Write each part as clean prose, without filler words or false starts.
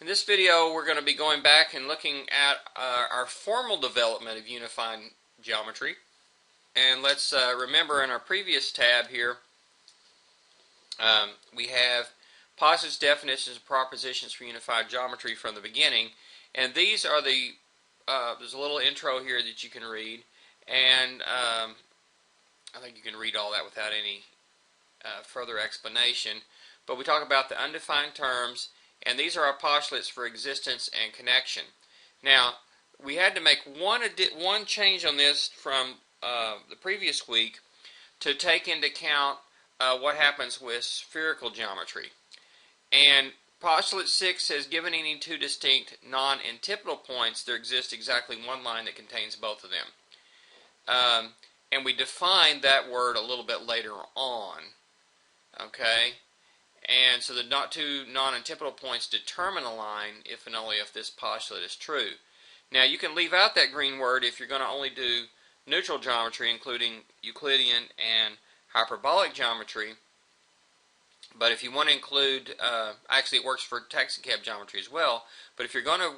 In this video, we're going to be going back and looking at our formal development of unified geometry. And let's remember in our previous tab here, we have postulates, definitions, and propositions for unified geometry from the beginning. And these are the, there's a little intro here that you can read. And I think you can read all that without any further explanation. But we talk about the undefined terms, and these are our postulates for existence and connection. Now, we had to make one change on this from the previous week to take into account what happens with spherical geometry. And postulate 6 says, given any two distinct non-antipodal points, there exists exactly one line that contains both of them. And we defined that word a little bit later on. Okay? And so the two non-antipodal points determine a line if and only if this postulate is true. Now you can leave out that green word if you're going to only do neutral geometry, including Euclidean and hyperbolic geometry. But if you want to include, actually it works for Taxicab geometry as well, but if you're going to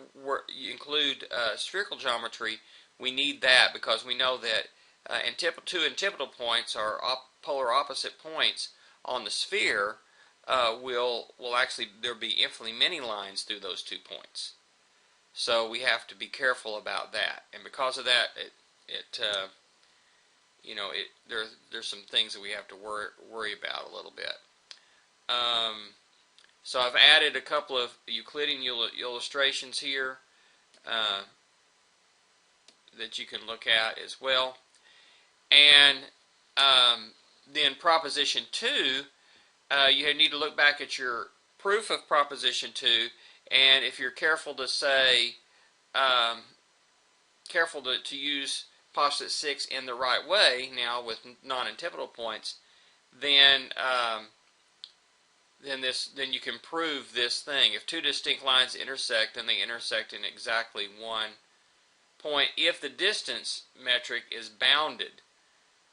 include spherical geometry, we need that because we know that two antipodal points are polar opposite points on the sphere. Will actually, there'll be infinitely many lines through those 2 points. So we have to be careful about that. And because of that, there's some things that we have to worry about a little bit. So I've added a couple of Euclidean illustrations here that you can look at as well. And then proposition 2, you need to look back at your proof of proposition 2, and if you're careful to say, careful to use postulate 6 in the right way now with non-antipodal points, then you can prove this thing. If two distinct lines intersect, then they intersect in exactly one point if the distance metric is bounded.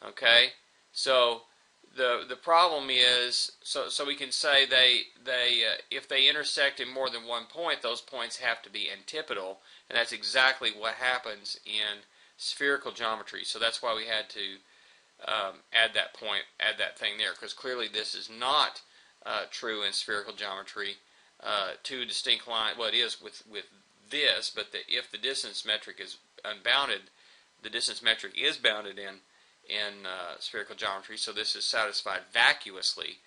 Okay, so the problem is, so we can say if they intersect in more than one point, those points have to be antipodal, and that's exactly what happens in spherical geometry. So that's why we had to add that thing there, because clearly this is not true in spherical geometry. Two distinct lines, well, it is with this, but if the distance metric is unbounded, the distance metric is bounded in spherical geometry, so this is satisfied vacuously.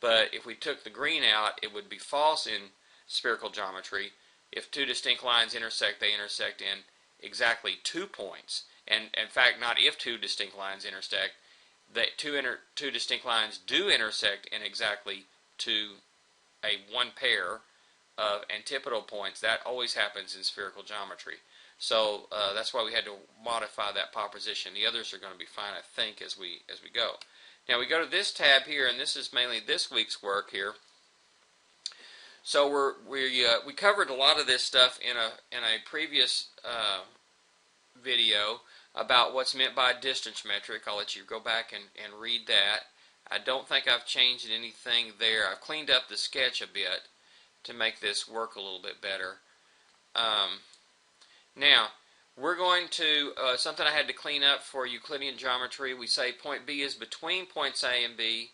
But if we took the green out, it would be false in spherical geometry. If two distinct lines intersect, they intersect in exactly 2 points. And in fact, not if two distinct lines intersect, two distinct lines do intersect in exactly one pair of antipodal points. That always happens in spherical geometry. So that's why we had to modify that proposition. The others are going to be fine, I think, as we go. Now we go to this tab here, and this is mainly this week's work here. So we covered a lot of this stuff in a previous video about what's meant by distance metric. I'll let you go back and read that. I don't think I've changed anything there. I've cleaned up the sketch a bit to make this work a little bit better. Now, we're going to, something I had to clean up for Euclidean geometry, we say point B is between points A and B.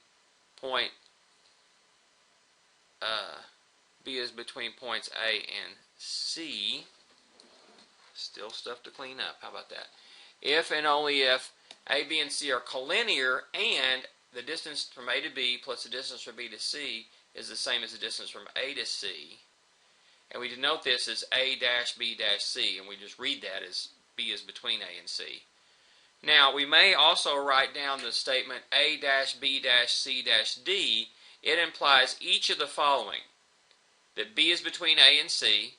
Point B is between points A and C. Still stuff to clean up. How about that? If and only if A, B, and C are collinear and the distance from A to B plus the distance from B to C is the same as the distance from A to C. And we denote this as A dash B dash C, and we just read that as B is between A and C. Now, we may also write down the statement A dash B dash C dash D. It implies each of the following: that B is between A and C,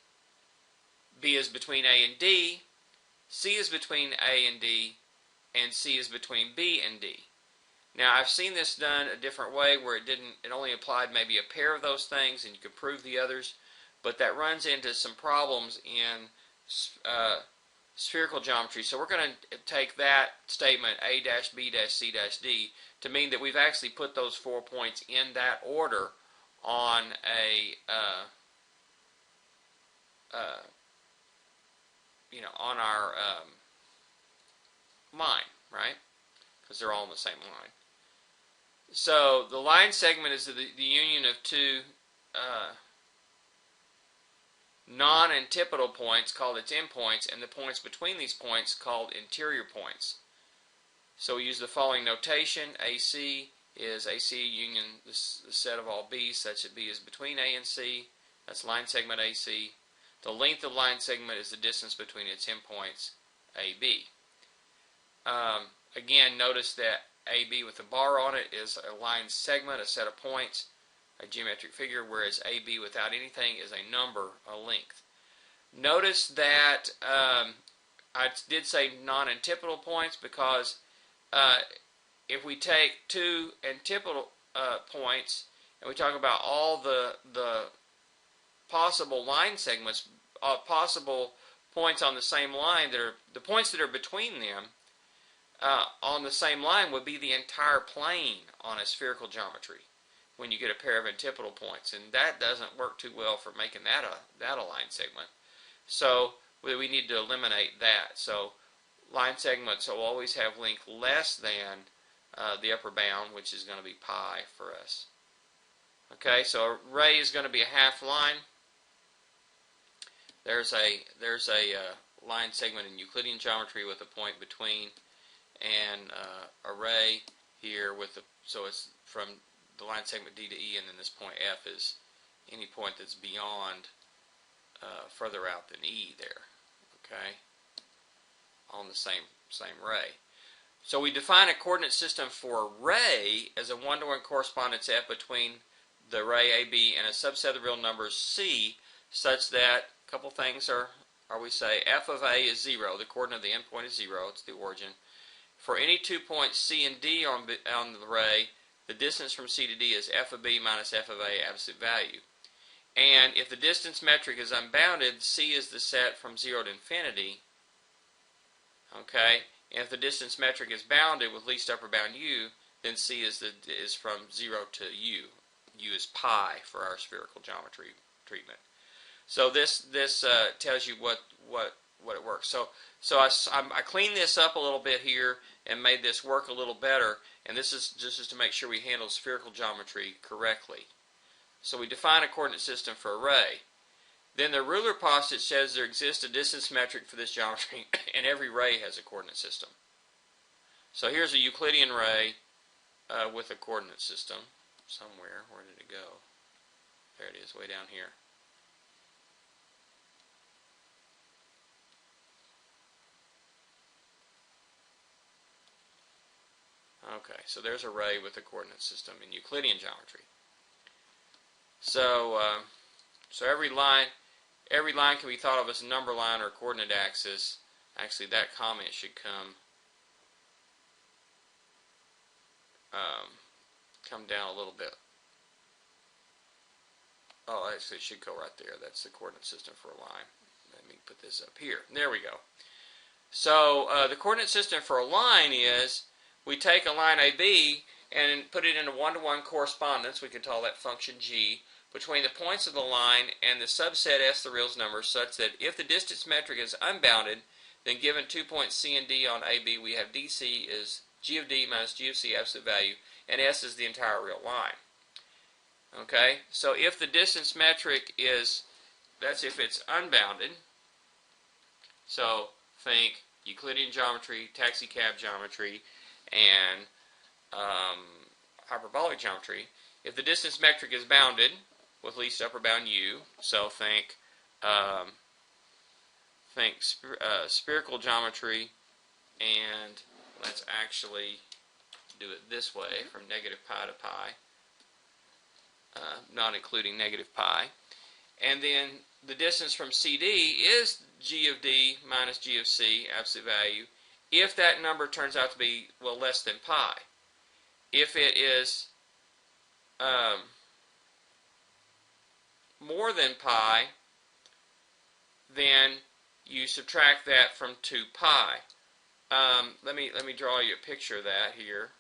B is between A and D, C is between A and D, and C is between B and D. Now, I've seen this done a different way where it only applied maybe a pair of those things, and you could prove the others. But that runs into some problems in spherical geometry. So we're going to take that statement, A dash B dash C dash D, to mean that we've actually put those 4 points in that order on on our line, right? Because they're all on the same line. So the line segment is the union of two non-antipodal points called its endpoints, and the points between these points called interior points. So we use the following notation. AC is AC union the set of all B such that B is between A and C. That's line segment AC. The length of line segment is the distance between its endpoints, AB. Again, notice that AB with a bar on it is a line segment, a set of points, a geometric figure, whereas AB without anything is a number, a length. Notice that I did say non-antipodal points because if we take two antipodal points and we talk about all the possible line segments, possible points on the same line, that are the points that are between them on the same line would be the entire plane on a spherical geometry when you get a pair of antipodal points, and that doesn't work too well for making that a line segment. So we need to eliminate that. So line segments will always have length less than the upper bound, which is going to be pi for us. Okay, so a ray is going to be a half line. There's a line segment in Euclidean geometry with a point between, and a ray here with so it's from the line segment D to E, and then this point F is any point that's beyond further out than E there. Okay, on the same ray. So we define a coordinate system for a ray as a one-to-one correspondence F between the ray AB and a subset of real numbers C, such that a couple things are we say F of A is 0. The coordinate of the endpoint is 0. It's the origin. For any 2 points C and D on the ray, the distance from C to D is F of B minus F of A absolute value. And if the distance metric is unbounded, C is the set from 0 to infinity. Okay, and if the distance metric is bounded with least upper bound U, then C is from 0 to U. U is pi for our spherical geometry treatment. So this tells you what it works. So I cleaned this up a little bit here and made this work a little better, and this is just to make sure we handle spherical geometry correctly. So we define a coordinate system for a ray. Then the ruler postulat says there exists a distance metric for this geometry, and every ray has a coordinate system. So here's a Euclidean ray with a coordinate system somewhere. Where did it go? There it is, way down here. Okay, so there's a ray with a coordinate system in Euclidean geometry. So every line can be thought of as a number line or a coordinate axis. Actually, that comment should come down a little bit. Oh, actually, it should go right there. That's the coordinate system for a line. Let me put this up here. There we go. So the coordinate system for a line is we take a line AB and put it in a one-to-one correspondence, we could call that function G, between the points of the line and the subset S, the real numbers, such that if the distance metric is unbounded, then given 2 points C and D on AB, we have DC is G of D minus G of C absolute value, and S is the entire real line. Okay, so if the distance metric is, that's if it's unbounded, so think Euclidean geometry, Taxicab geometry, and hyperbolic geometry. If the distance metric is bounded with least upper bound U, so think spherical geometry, and let's actually do it this way from negative pi to pi, not including negative pi. And then the distance from CD is G of D minus G of C, absolute value, if that number turns out to be, well, less than pi. If it is more than pi, then you subtract that from 2 pi. Let me draw you a picture of that here.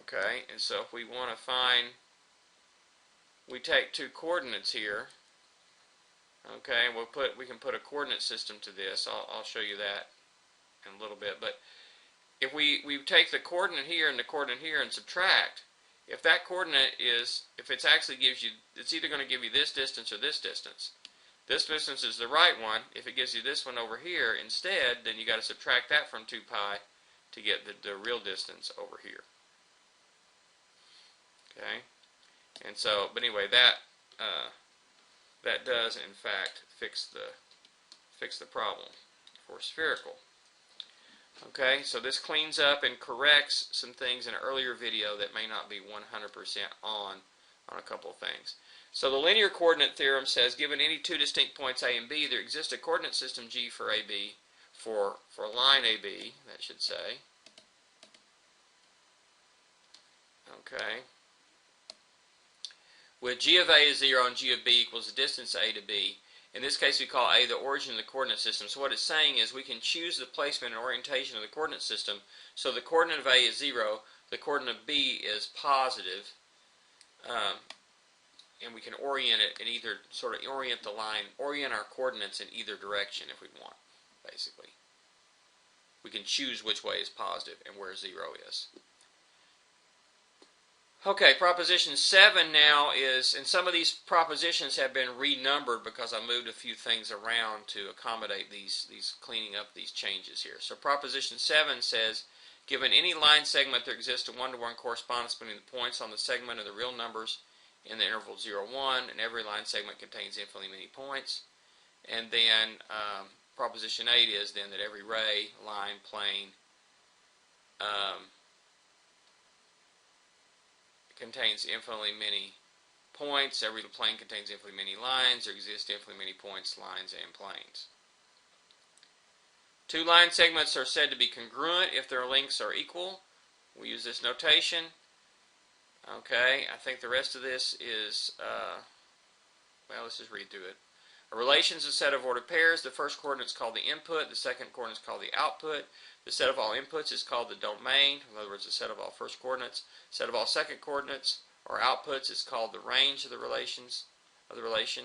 Okay, and so if we want to find, we take two coordinates here. Okay, we can put a coordinate system to this. I'll show you that in a little bit. But if we take the coordinate here and the coordinate here and subtract, if that coordinate if it's actually gives you, it's either going to give you this distance or this distance. This distance is the right one. If it gives you this one over here instead, then you got to subtract that from 2 pi to get the real distance over here. Okay, and so, but anyway, that does in fact fix the problem for spherical. Okay, so this cleans up and corrects some things in an earlier video that may not be 100% on a couple of things. So the linear coordinate theorem says, given any two distinct points A and B, there exists a coordinate system G for AB, for line AB, that should say. Okay. With G of A is 0 and G of B equals the distance A to B. In this case, we call A the origin of the coordinate system. So what it's saying is we can choose the placement and orientation of the coordinate system. So the coordinate of A is 0, the coordinate of B is positive, and we can orient it in either, sort of orient the line, orient our coordinates in either direction if we want, basically. We can choose which way is positive and where 0 is. Okay, proposition 7 now is, and some of these propositions have been renumbered because I moved a few things around to accommodate these cleaning up these changes here. So proposition 7 says, given any line segment, there exists a one-to-one correspondence between the points on the segment and the real numbers in the interval 0, 1, and every line segment contains infinitely many points. And then proposition 8 is then that every ray, line, plane contains infinitely many points. Every plane contains infinitely many lines. There exist infinitely many points, lines, and planes. Two line segments are said to be congruent if their lengths are equal. We use this notation. Okay, I think the rest of this is, well, let's just read through it. A relation is a set of ordered pairs. The first coordinate is called the input. The second coordinate is called the output. The set of all inputs is called the domain. In other words, the set of all first coordinates. The set of all second coordinates or outputs is called the range of the relations of the relation.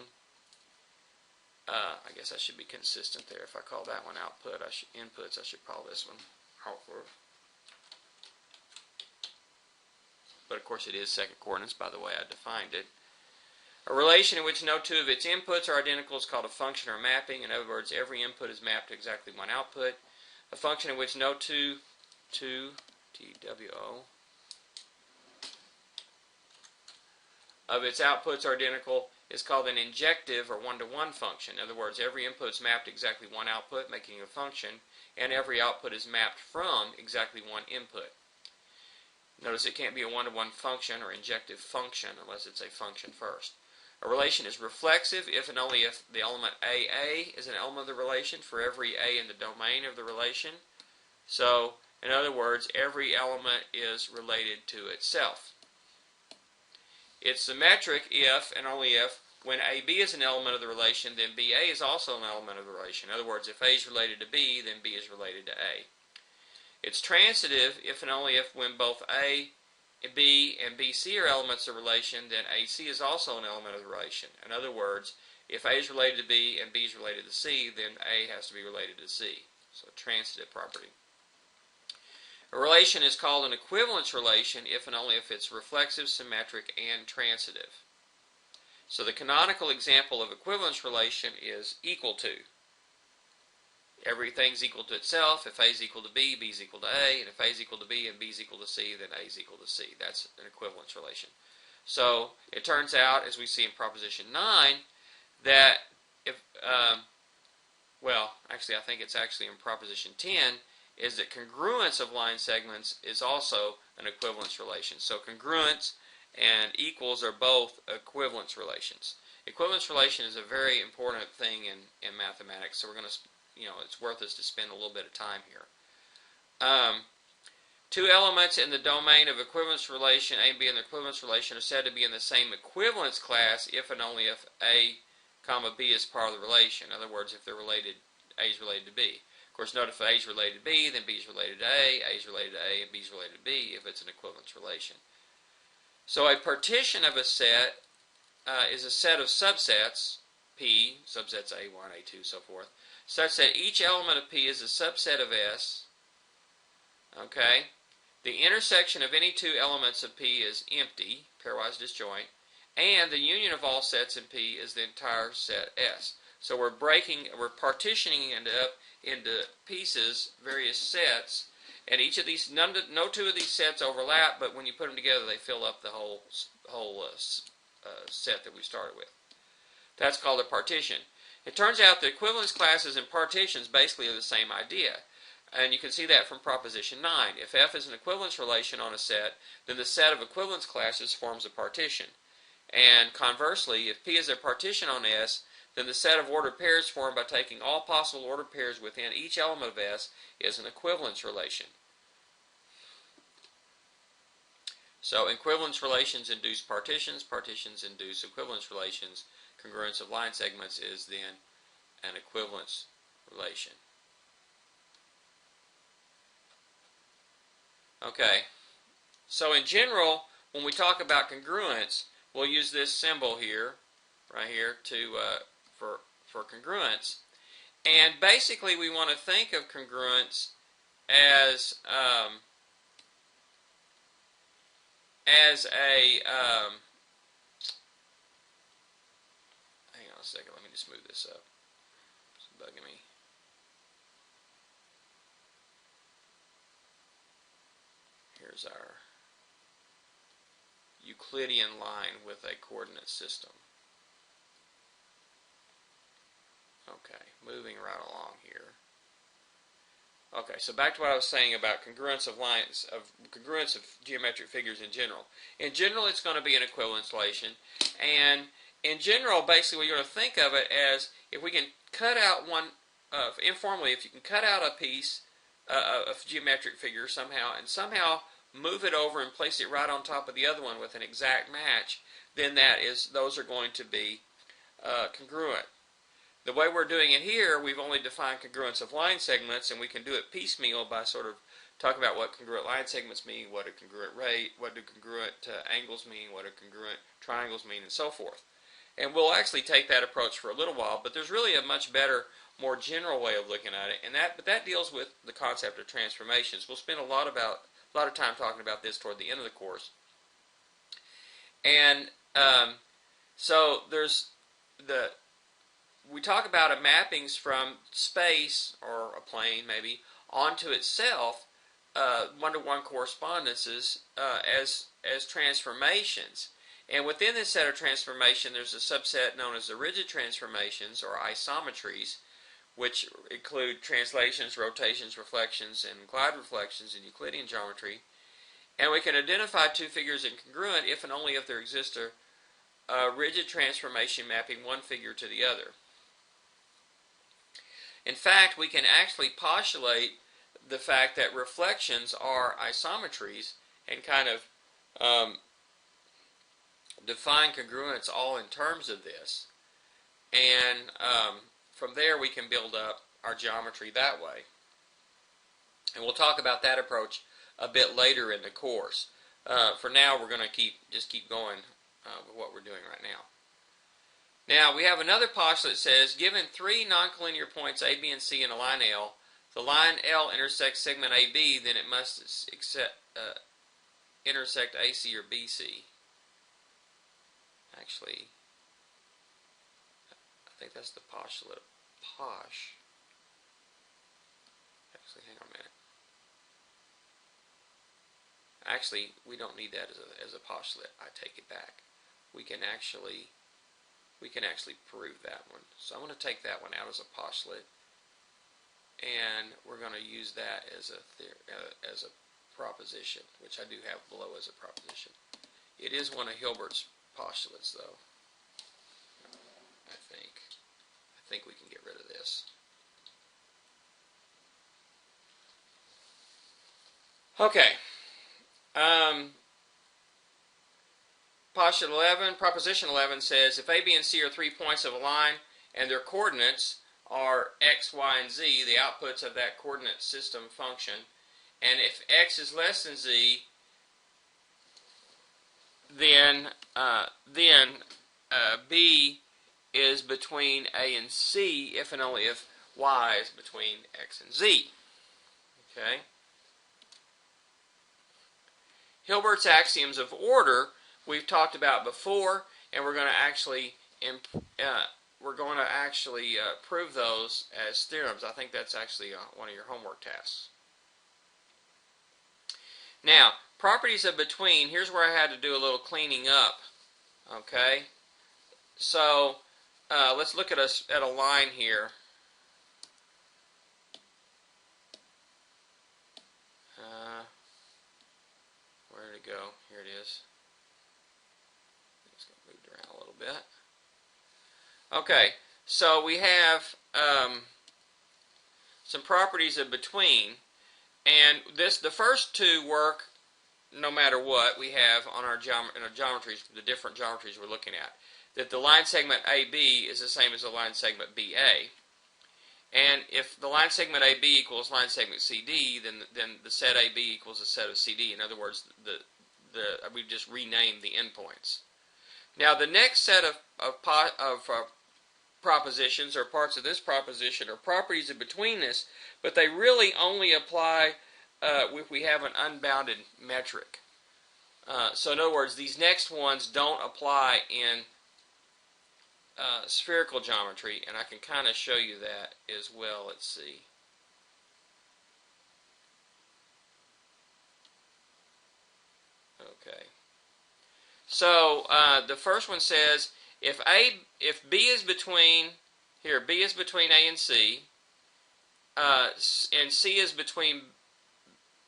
I guess I should be consistent there. If I call that one output, inputs, I should call this one output. But of course, it is second coordinates by the way I defined it. A relation in which no two of its inputs are identical is called a function or mapping. In other words, every input is mapped to exactly one output. A function in which no two TWO of its outputs are identical is called an injective or one-to-one function. In other words, every input is mapped to exactly one output, making a function, and every output is mapped from exactly one input. Notice it can't be a one-to-one function or injective function unless it's a function first. A relation is reflexive if and only if the element AA is an element of the relation for every A in the domain of the relation. So, in other words, every element is related to itself. It's symmetric if and only if when AB is an element of the relation, then BA is also an element of the relation. In other words, if A is related to B, then B is related to A. It's transitive if and only if when both A, B, and BC are elements of the relation, then AC is also an element of the relation. In other words, if A is related to B and B is related to C, then A has to be related to C. So, transitive property. A relation is called an equivalence relation if and only if it's reflexive, symmetric, and transitive. So the canonical example of equivalence relation is equal to. Everything's equal to itself. If A is equal to B, B is equal to A. And if A is equal to B and B is equal to C, then A is equal to C. That's an equivalence relation. So it turns out, as we see in Proposition 9, that if, well, actually I think it's actually in Proposition 10, is that congruence of line segments is also an equivalence relation. So congruence and equals are both equivalence relations. Equivalence relation is a very important thing in mathematics, so we're going to, it's worth us to spend a little bit of time here. Two elements in the domain of equivalence relation, A and B in the equivalence relation, are said to be in the same equivalence class if and only if A, B is part of the relation. In other words, if they're related, A is related to B. Of course, note if A is related to B, then B is related to A is related to A, and B is related to B if it's an equivalence relation. So a partition of a set is a set of subsets P, subsets A1, A2, so forth, such that each element of P is a subset of S. Okay? The intersection of any two elements of P is empty, pairwise disjoint, and the union of all sets in P is the entire set S. So we're partitioning it up into pieces, various sets, and each of these, no two of these sets overlap, but when you put them together, they fill up the whole set that we started with. That's called a partition. It turns out that equivalence classes and partitions basically are the same idea. And you can see that from Proposition 9. If F is an equivalence relation on a set, then the set of equivalence classes forms a partition. And conversely, if P is a partition on S, then the set of ordered pairs formed by taking all possible ordered pairs within each element of S is an equivalence relation. So equivalence relations induce partitions, partitions induce equivalence relations. Congruence of line segments is then an equivalence relation. Okay, so in general, when we talk about congruence, we'll use this symbol here, right here, for congruence. And basically, we want to think of congruence as hang on a second, let me just move this up. It's bugging me. Here's our Euclidean line with a coordinate system. Okay, moving right along here. Okay, so back to what I was saying about congruence of lines, congruence of geometric figures in general. In general, it's going to be an equivalence relation, and in general, basically, we're going to think of it as if we can cut out one, informally, if you can cut out a piece of geometric figure somehow, and somehow move it over and place it right on top of the other one with an exact match, then those are going to be congruent. The way we're doing it here, we've only defined congruence of line segments, and we can do it piecemeal by sort of talking about what congruent line segments mean, what a congruent rate, what do congruent angles mean, what do congruent triangles mean, and so forth. And we'll actually take that approach for a little while, but there's really a much better, more general way of looking at it, and but that deals with the concept of transformations. We'll spend a lot of time talking about this toward the end of the course. And so we talk about mappings from space, or a plane maybe, onto itself, one-to-one correspondences as transformations. And within this set of transformation, there's a subset known as the rigid transformations, or isometries, which include translations, rotations, reflections, and glide reflections in Euclidean geometry. And we can identify two figures incongruent if and only if there exists a rigid transformation mapping one figure to the other. In fact, we can actually postulate the fact that reflections are isometries and kind of define congruence all in terms of this. And from there we can build up our geometry that way. And we'll talk about that approach a bit later in the course. For now, we're going to just keep going with what we're doing right now. Now, we have another postulate that says, given three noncollinear points A, B, and C in a line L, the line L intersects segment AB, then it must intersect AC or BC. Actually, I think that's the postulate of Posh. Actually, hang on a minute. Actually, we don't need that as a postulate. I take it back. We can actually prove that one. So I'm going to take that one out as a postulate, and we're going to use that as a proposition, which I do have below as a proposition. It is one of Hilbert's postulates, though. I think we can get rid of this. Okay. Postulate 11, proposition 11 says, if A, B, and C are 3 points of a line and their coordinates are x, y, and z, the outputs of that coordinate system function, and if x is less than z, then B is between A and C if and only if y is between x and z. Okay? Hilbert's axioms of order we've talked about before, and we're going to actually prove those as theorems. I think that's actually one of your homework tasks. Now, properties of between, here's where I had to do a little cleaning up. Okay? So, let's look at a line here. Where did it go? Here it is. It's moved around a little bit. Okay, so we have some properties of between, and the first two work no matter what we have on our geometries, the different geometries we're looking at. That the line segment AB is the same as the line segment BA. And if the line segment AB equals line segment CD, then the set AB equals the set of CD. In other words, we just renamed the endpoints. Now the next set of propositions or parts of this proposition are properties of betweenness, but they really only apply if we have an unbounded metric. So in other words, these next ones don't apply in spherical geometry, and I can kind of show you that as well. Let's see. Okay. So the first one says if B is between B is between A and C, and C is between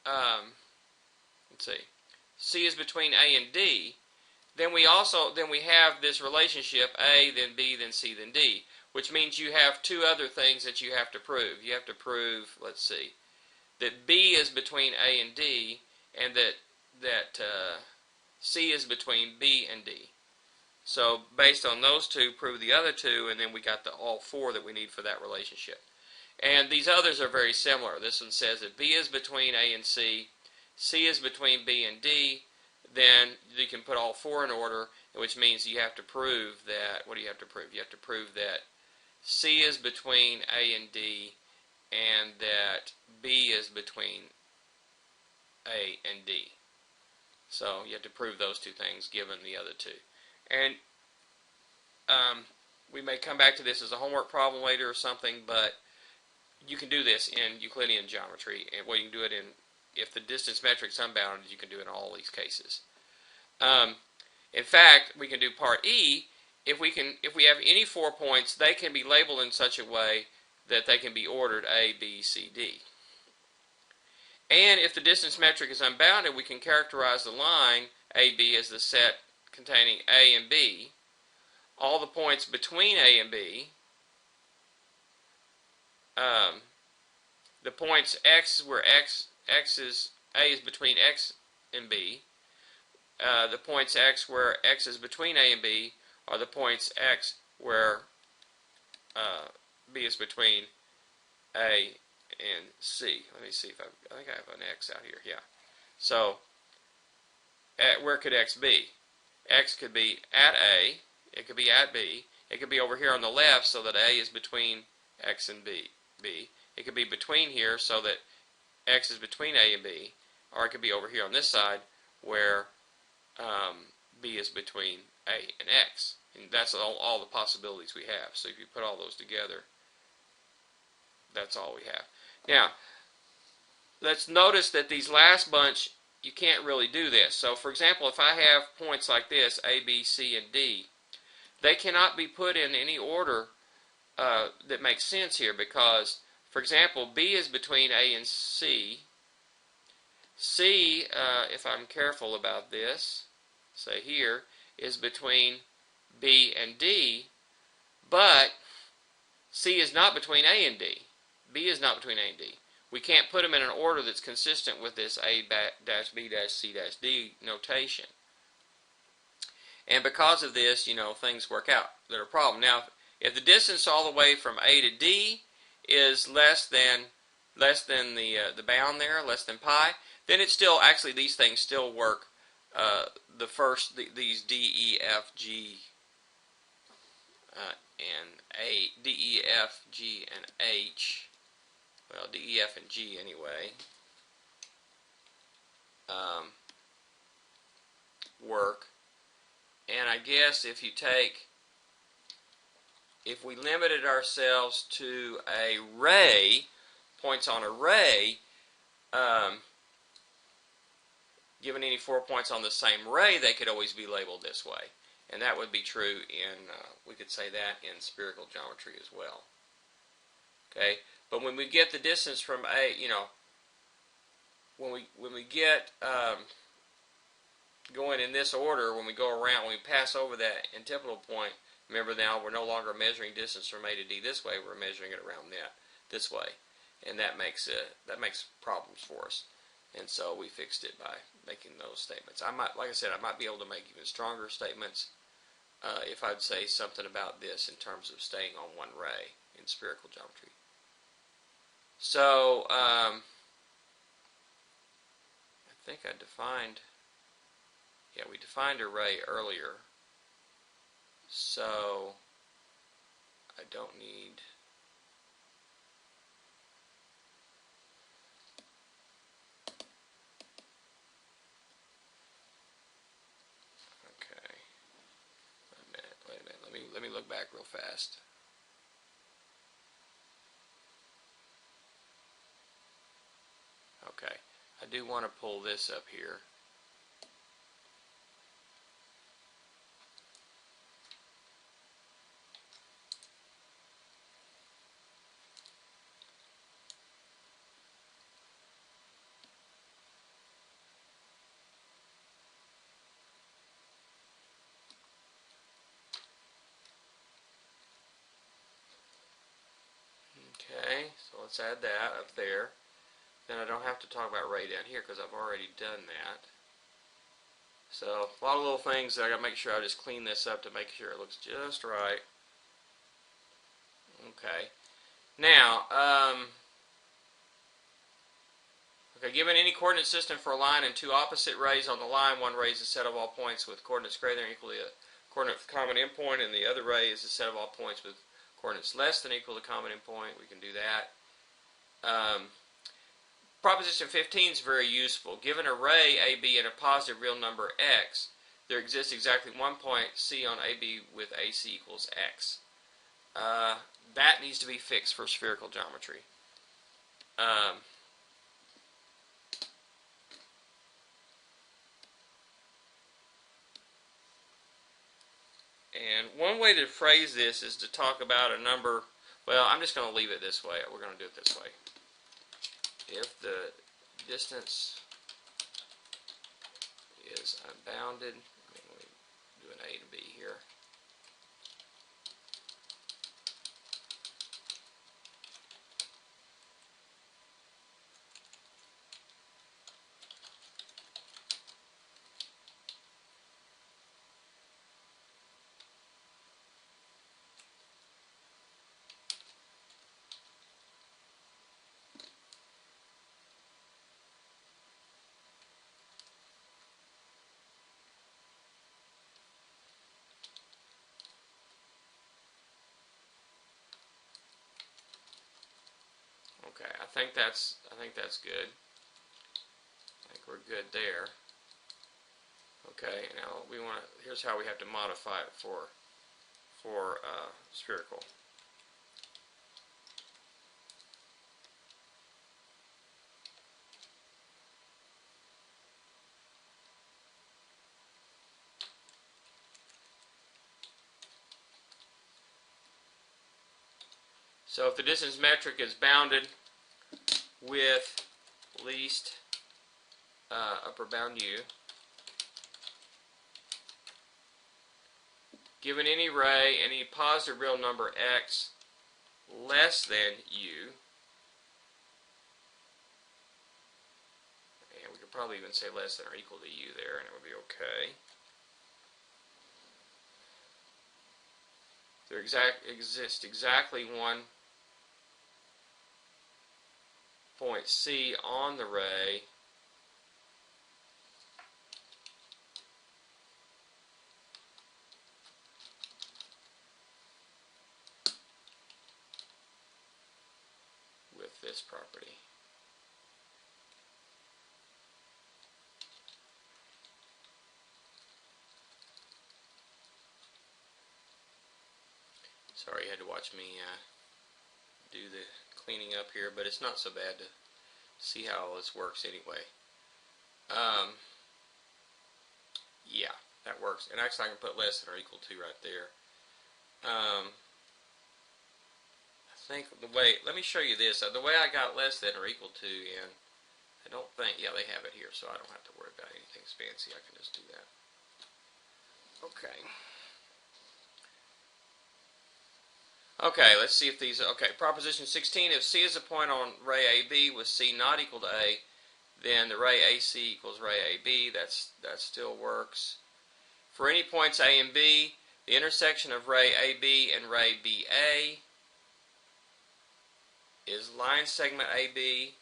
let's see, C is between A and D, then we have this relationship A, then B, then C, then D, which means you have two other things that you have to prove. You have to prove, let's see, that B is between A and D, and that C is between B and D. So based on those two, prove the other two, and then we got all four that we need for that relationship. And these others are very similar. This one says that B is between A and C, C is between B and D, then you can put all four in order, which means you have to prove that, what do you have to prove? You have to prove that C is between A and D, and that B is between A and D. So you have to prove those two things given the other two. And we may come back to this as a homework problem later or something, but you can do this in Euclidean geometry, and well, you can do it in, if the distance metric's unbounded, you can do it in all these cases. In fact, we can do part E. If we have any 4 points, they can be labeled in such a way that they can be ordered A, B, C, D. And if the distance metric is unbounded, we can characterize the line AB as the set containing A and B. All the points between A and B, the points X where A is between X and B, the points X where X is between A and B are the points X where B is between A and C. Let me see if I think I have an X out here. Yeah. So where could X be? X could be at A. It could be at B. It could be over here on the left so that A is between X and B. It could be between here so that X is between A and B. Or it could be over here on this side where B is between A and X. And that's all the possibilities we have. So if you put all those together, that's all we have. Now, let's notice that these last bunch, you can't really do this. So, for example, if I have points like this, A, B, C, and D, they cannot be put in any order that makes sense here because, for example, B is between A and C. C, if I'm careful about this, say here, is between B and D, but C is not between A and D. B is not between A and D. We can't put them in an order that's consistent with this A-B-C-D notation. And because of this, things work out that are a problem. Now, if the distance all the way from A to D is less than the bound there, less than pi, then it's still, actually these things still work. These D, E, F, G and D, E, F, G, and H. Well, D, E, F, and G anyway. Work. And I guess if we limited ourselves to a ray, points on a ray, given any 4 points on the same ray, they could always be labeled this way. And that would be true in, we could say that in spherical geometry as well. Okay, but when we get the distance from A, when we get going in this order, when we go around, when we pass over that antipodal point, remember now we're no longer measuring distance from A to D this way, we're measuring it around this way. And that makes problems for us. And so we fixed it by making those statements. Like I said, I might be able to make even stronger statements if I'd say something about this in terms of staying on one ray in spherical geometry. So I think I defined, we defined a ray earlier. So I don't need. Let me look back real fast. Okay, I do want to pull this up here. Okay, so let's add that up there. Then I don't have to talk about ray down here because I've already done that. So a lot of little things that I got to make sure I just clean this up to make sure it looks just right. Okay. Now, given any coordinate system for a line and two opposite rays on the line, one ray is a set of all points with coordinates greater than or equal to a coordinate with common endpoint, and the other ray is a set of all points with coordinates less than or equal to common endpoint. We can do that. Proposition 15 is very useful. Given a ray AB and a positive real number x, there exists exactly one point C on AB with AC equals x. That needs to be fixed for spherical geometry. And one way to phrase this is to talk about a number. Well, I'm just going to leave it this way. We're going to do it this way. If the distance is unbounded, let me do an A to B here. Okay, I think that's good. I think we're good there. Okay, now here's how we have to modify it for spherical. So if the distance metric is bounded with least upper bound u, given any ray, any positive real number x less than u, and we could probably even say less than or equal to u there, and it would be okay. There exists exactly one point C on the ray this property. Sorry, you had to watch me do the cleaning up here, but it's not so bad to see how all this works anyway. Yeah, that works. And actually I can put less than or equal to right there. I think the way, let me show you this. The way I got less than or equal to, and I don't think, yeah, they have it here, so I don't have to worry about anything fancy. I can just do that. Okay. Okay, let's see if these, okay, proposition 16, if C is a point on ray AB with C not equal to A, then the ray AC equals ray AB. That still works. For any points A and B, the intersection of ray AB and ray BA is line segment AB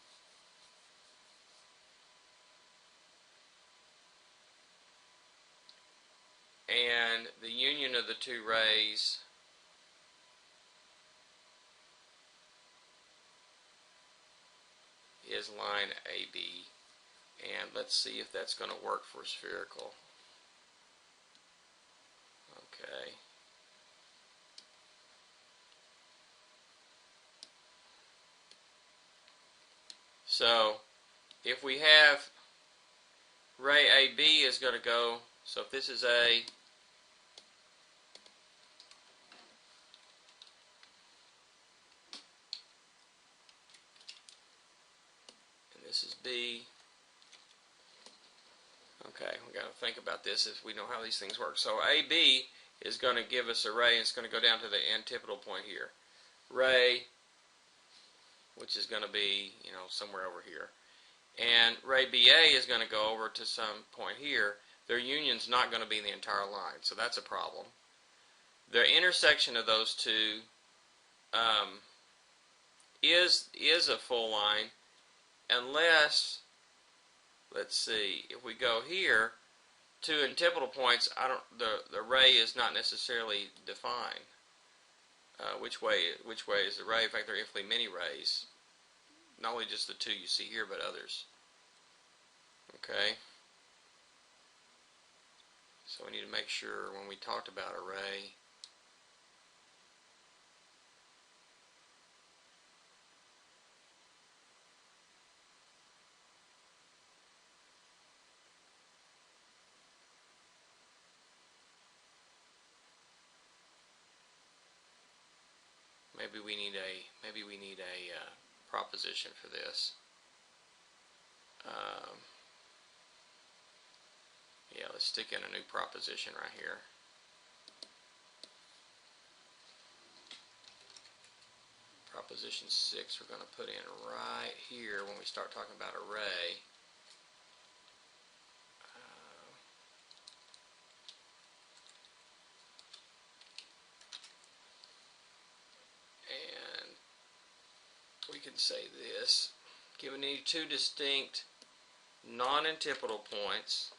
and the union of the two rays is line AB. And let's see if that's going to work for spherical. Okay. So if we have ray AB is going to go, so if this is A, and this is B, okay, we got to think about this if we know how these things work. So AB is going to give us a ray, and it's going to go down to the antipodal point here. Ray, which is going to be, you know, somewhere over here. And ray BA is going to go over to some point here. Their union's not going to be in the entire line, so that's a problem. The intersection of those two is a full line unless, let's see, if we go here, two antipodal points, the ray is not necessarily defined. Which way is the ray? In fact, there are infinitely many rays. Not only just the two you see here, but others. Okay. So we need to make sure when we talked about a ray, maybe we need a proposition for this. Yeah, let's stick in a new proposition right here. Proposition 6 we're going to put in right here when we start talking about array. And we can say this. Given any two distinct non-antipodal points,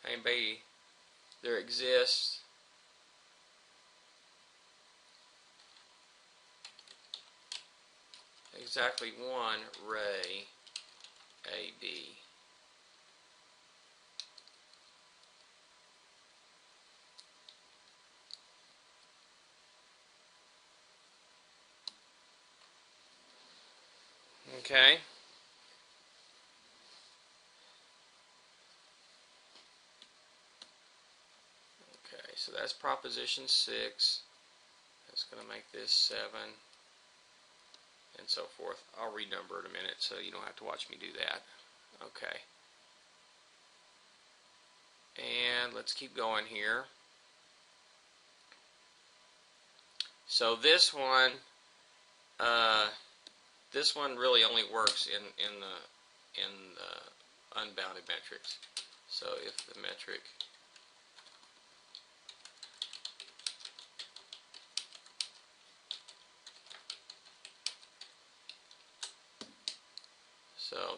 A and B, there exists exactly one ray AB. Okay. Okay, so that's proposition 6. That's going to make this 7, and so forth. I'll renumber it in a minute so you don't have to watch me do that. Okay. And let's keep going here. So this one really only works in the unbounded metrics. So if the metric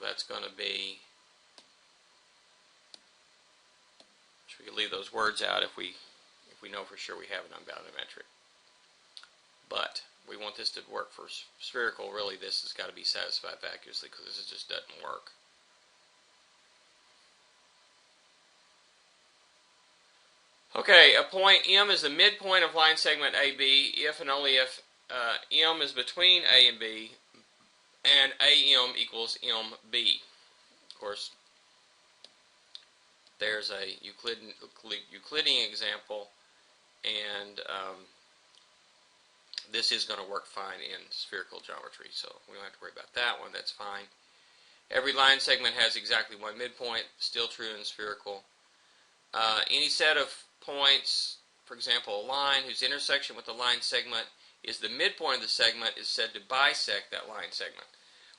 that's going to be, we can leave those words out if we know for sure we have an unbounded metric. But we want this to work for spherical. Really, this has got to be satisfied vacuously because this just doesn't work. Okay, a point M is the midpoint of line segment AB if and only if M is between A and B and AM equals MB. Of course, there's a Euclidean example, and this is going to work fine in spherical geometry, so we don't have to worry about that one. That's fine. Every line segment has exactly one midpoint, still true in spherical. Any set of points, for example, a line whose intersection with the line segment is the midpoint of the segment is said to bisect that line segment.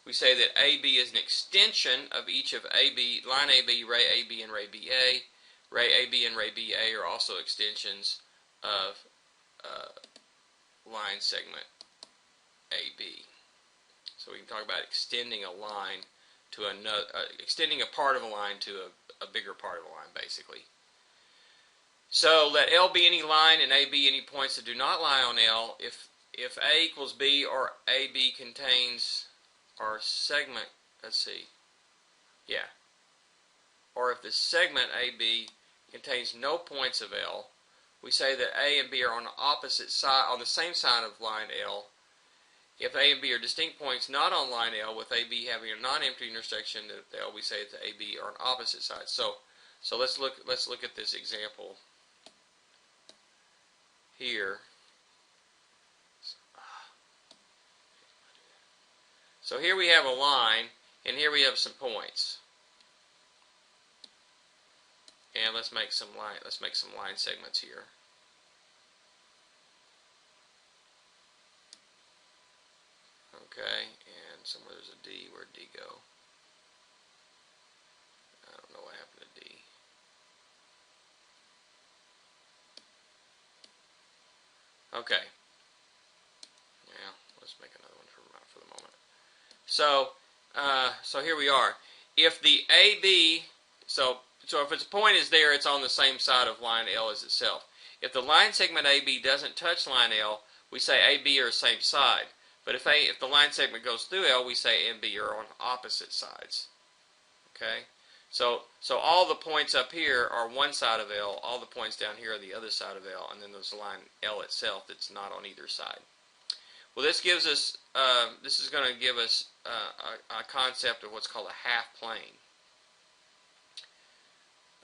We say that AB is an extension of each of AB, line AB, ray AB, and ray BA. Ray AB and ray BA are also extensions of line segment AB. So we can talk about extending a line to another, extending a part of a line to a bigger part of a line, basically. So let L be any line and A be any points that do not lie on L. If A equals B or AB contains our segment, let's see, yeah, or if the segment AB contains no points of L, we say that A and B are on the opposite side, on the same side of line L. If A and B are distinct points not on line L, with AB having a non-empty intersection at L, we say that AB are on opposite sides. So let's look at this example here. So here we have a line, and here we have some points. And let's make some line segments here. Okay, and somewhere there's a D. Where'd D go? I don't know what happened to D. Okay. Yeah, let's make another one for the moment. So here we are. If the AB, so if its point is there, it's on the same side of line L as itself. If the line segment AB doesn't touch line L, we say AB are the same side. But if the line segment goes through L, we say A and B are on opposite sides. Okay? So all the points up here are one side of L, all the points down here are the other side of L, and then there's the line L itself that's not on either side. Well, this gives us, this is going to give us a concept of what's called a half plane.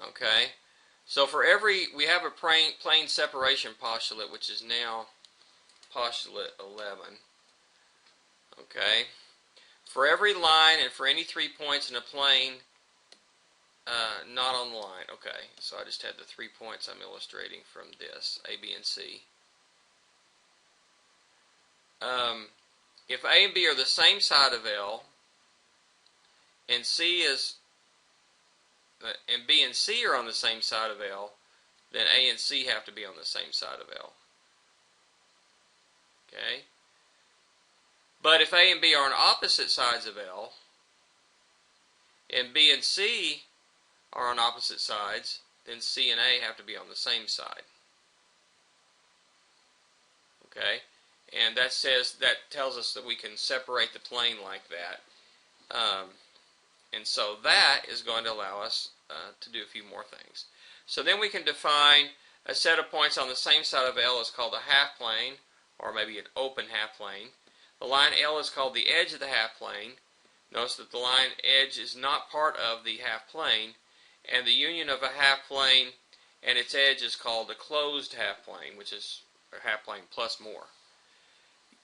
Okay? So for every, we have a plane separation postulate, which is now postulate 11. Okay? For every line and for any 3 points in a plane not on the line. Okay, so I just had the 3 points I'm illustrating from this, A, B, and C. If A and B are the same side of L, and and B and C are on the same side of L, then A and C have to be on the same side of L. Okay? But if A and B are on opposite sides of L, and B and C are on opposite sides, then C and A have to be on the same side. Okay? And that tells us that we can separate the plane like that. And so that is going to allow us to do a few more things. So then we can define a set of points on the same side of L is called a half plane, or maybe an open half plane. The line L is called the edge of the half plane. Notice that the line edge is not part of the half plane, and the union of a half plane and its edge is called a closed half plane, which is a half plane plus more.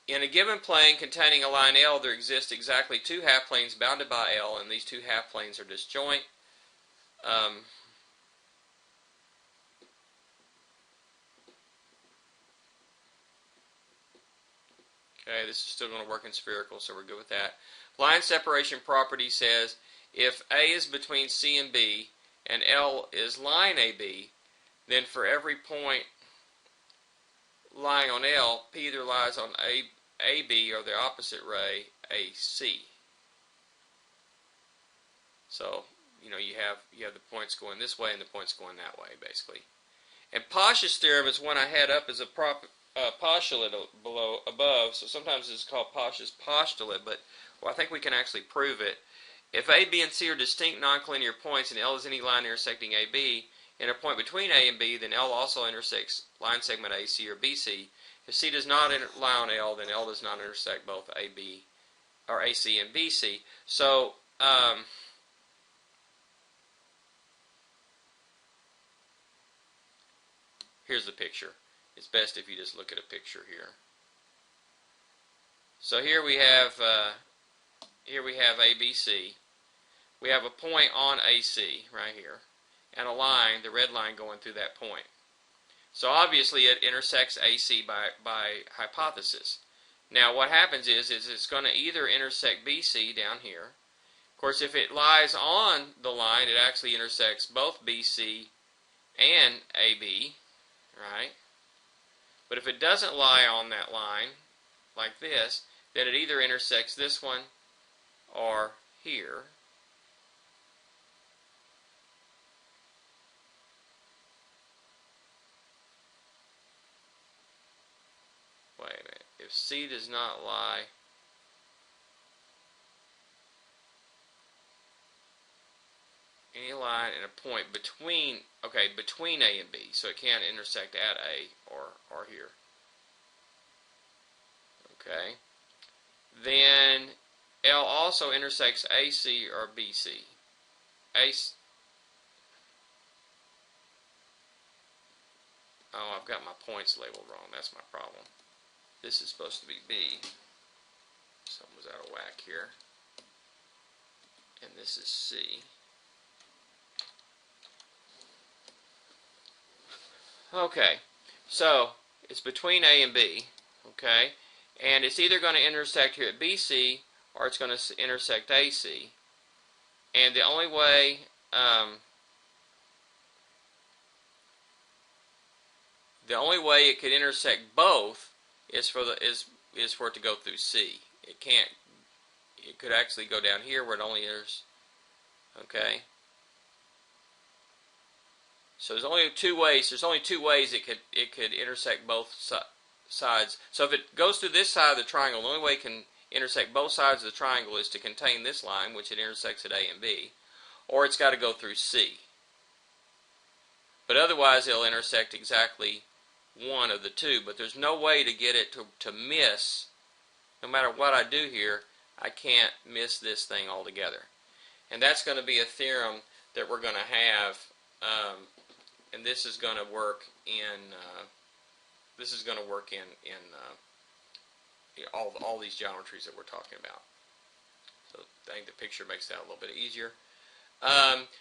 In a given plane containing a line L, there exist exactly two half planes bounded by L, and these two half planes are disjoint. Okay, this is still going to work in spherical, so we're good with that. Line separation property says if A is between C and B and L is line AB, then for every point lying on L, P either lies on AB or the opposite ray, AC. So, you know, you have the points going this way and the points going that way, basically. And Pasch's theorem is one I had up as a postulate above, so sometimes it's called Pasch's postulate, but well, I think we can actually prove it. If A, B, and C are distinct non-collinear points and L is any line intersecting A, B, and a point between A and B, then L also intersects line segment AC or BC. If C does not lie on L, then L does not intersect both AB or AC and BC. So here's the picture. It's best if you just look at a picture here. So here we have ABC. We have a point on AC right here, and a line, the red line, going through that point. So obviously it intersects AC by hypothesis. Now what happens is it's going to either intersect BC down here. Of course, if it lies on the line, it actually intersects both BC and AB, right? But if it doesn't lie on that line, like this, then it either intersects this one or here. Wait a minute. If C does not lie any line and a point between A and B, so it can't intersect at A or here. Okay. Then L also intersects AC or BC. Oh, I've got my points labeled wrong. That's my problem. This is supposed to be B. Something was out of whack here. And this is C. Okay, so it's between A and B, okay, and it's either going to intersect here at BC or it's going to intersect AC, and the only way it could intersect both is for it to go through C. It can't. It could actually go down here where it only enters. Okay. So there's only two ways. There's only two ways it could intersect both sides. So if it goes through this side of the triangle, the only way it can intersect both sides of the triangle is to contain this line, which it intersects at A and B, or it's got to go through C. But otherwise, it'll intersect exactly one of the two. But there's no way to get it to miss. No matter what I do here, I can't miss this thing altogether. And that's going to be a theorem that we're going to have. And this is going to work in all these geometries that we're talking about. So I think the picture makes that a little bit easier.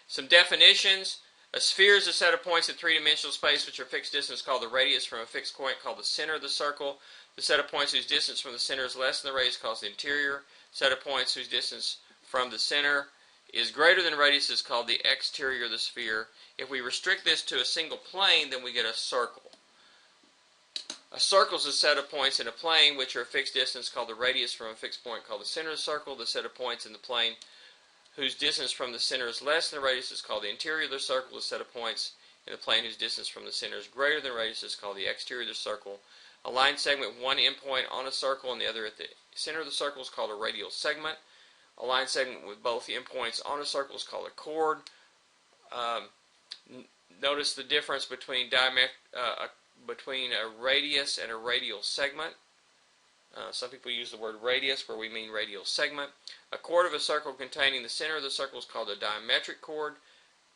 Some definitions. A sphere is a set of points in three-dimensional space which are fixed distance called the radius from a fixed point called the center of the circle. The set of points whose distance from the center is less than the radius called the interior. Set of points whose distance from the center is greater than radius is called the exterior of the sphere. If we restrict this to a single plane, then we get a circle. A circle is a set of points in a plane which are a fixed distance called the radius from a fixed point called the center of the circle. The set of points in the plane whose distance from the center is less than the radius is called the interior of the circle. The set of points in the plane whose distance from the center is greater than the radius is called the exterior of the circle. A line segment with one endpoint on a circle and the other at the center of the circle is called a radial segment. A line segment with both the endpoints on a circle is called a chord. Notice the difference between a radius and a radial segment. Some people use the word radius where we mean radial segment. A chord of a circle containing the center of the circle is called a diametric chord.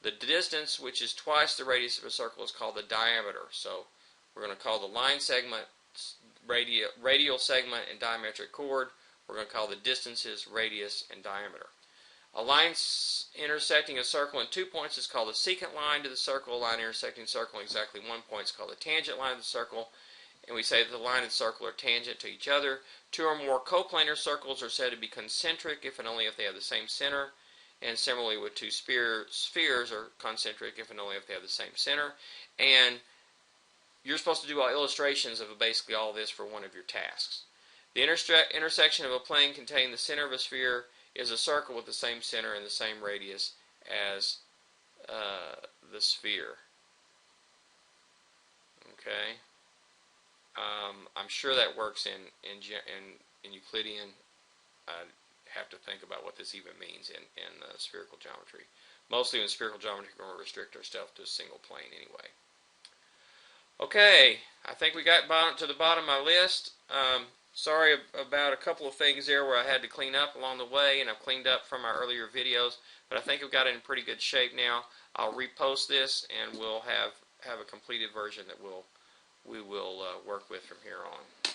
The distance, which is twice the radius of a circle, is called the diameter. So we're going to call the line segment radial segment and diametric chord. We're going to call the distances radius and diameter. A line intersecting a circle in 2 points is called the secant line to the circle. A line intersecting a circle in exactly 1 point is called the tangent line to the circle. And we say that the line and circle are tangent to each other. Two or more coplanar circles are said to be concentric if and only if they have the same center. And similarly with two spheres are concentric if and only if they have the same center. And you're supposed to do illustrations of basically all this for one of your tasks. The intersection of a plane containing the center of a sphere is a circle with the same center and the same radius as the sphere. Okay. I'm sure that works in Euclidean. I have to think about what this even means in spherical geometry. Mostly in spherical geometry, we're going to restrict ourselves to a single plane anyway. Okay, I think we got to the bottom of my list. Sorry about a couple of things there where I had to clean up along the way, and I've cleaned up from our earlier videos, but I think I've got it in pretty good shape now. I'll repost this, and we'll have a completed version that we will work with from here on.